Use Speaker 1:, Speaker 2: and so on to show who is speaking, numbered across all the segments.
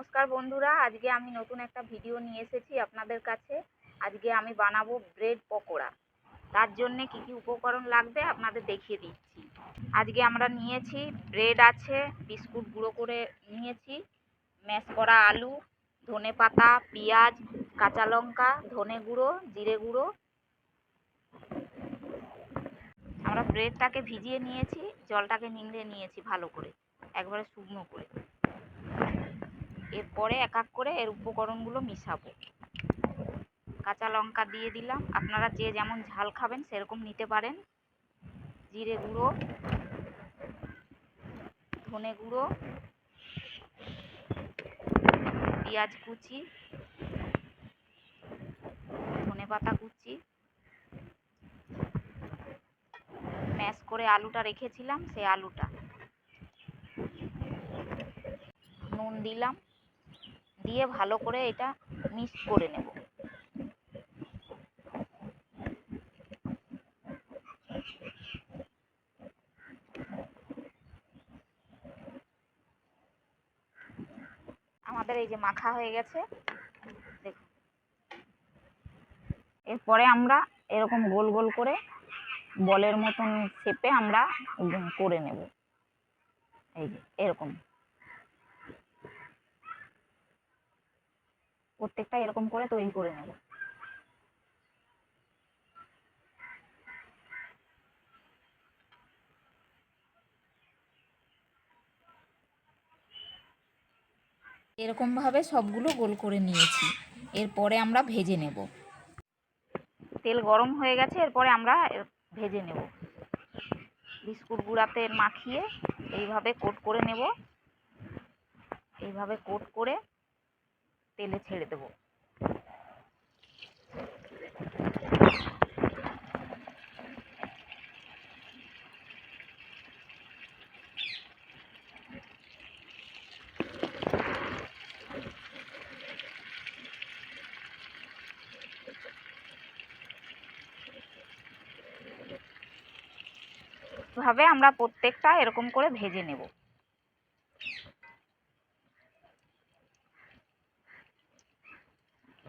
Speaker 1: নমস্কার বন্ধুরা, আজকে আমি নতুন একটা ভিডিও নিয়ে এসেছি আপনাদের কাছে। আজকে আমি বানাবো ব্রেড পকোড়া। তার জন্য কি কি উপকরণ লাগবে আপনাদের দেখিয়ে দিচ্ছি। আজকে আমরা নিয়েছি ব্রেড আছে, বিস্কুট গুঁড়ো করে নিয়েছি, ম্যাশ করা আলু, ধনেপাতা, পেঁয়াজ, কাঁচা লঙ্কা, ধনে গুঁড়ো, জিরে গুঁড়ো। আমরা ব্রেডটাকে ভিজিয়ে নিয়েছি, জলটাকে নিংড়ে নিয়েছি ভালো করে, একবারে শুকনো করে। এরপরে এক এক করে এর উপকরণগুলো মিশাবো। কাঁচা লঙ্কা দিয়ে দিলাম, আপনারা যে যেমন ঝাল খাবেন সেরকম নিতে পারেন। জিরে গুঁড়ো, ধনে গুঁড়ো, পেঁয়াজ কুচি, ধনেপাতা কুচি, ম্যাশ করে আলুটা রেখেছিলাম সেই আলুটা, নুন দিলাম, দিয়ে ভালো করে এটা মিক্স করে নেব। আমাদের এই যে মাখা হয়ে গেছে দেখুন। এরপরে আমরা এরকম গোল গোল করে বলের মতন শেপে আমরা করে নেব। এই যে এরকম প্রত্যেকটা এরকম করে তৈরি করে নেব। এরকম ভাবে সবগুলো গোল করে নিয়েছি। এরপরে আমরা ভেজে নেব। তেল গরম হয়ে গেছে, এরপরে আমরা ভেজে নেব। বিস্কুট গুঁড়াতে মাখিয়ে এইভাবে কোট করে নেব। এইভাবে কোট করে তেলে ছেড়ে দেব। এভাবে আমরা প্রত্যেকটা এরকম করে ভেজে নেব।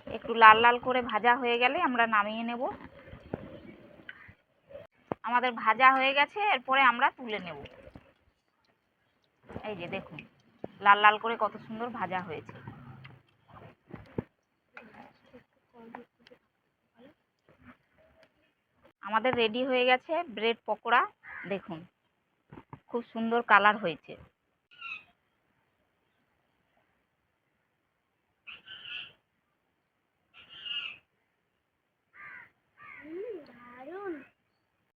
Speaker 1: একটু লাল লাল করে ভাজা হয়ে গেলে আমরা নামিয়ে নেব। আমাদের ভাজা হয়ে গেছে, এরপরে আমরা তুলে নেব। এই যে দেখুন, লাল লাল করে কত সুন্দর ভাজা হয়েছে। আমাদের রেডি হয়ে গেছে ব্রেড পকোড়া। দেখুন খুব সুন্দর কালার হয়েছে।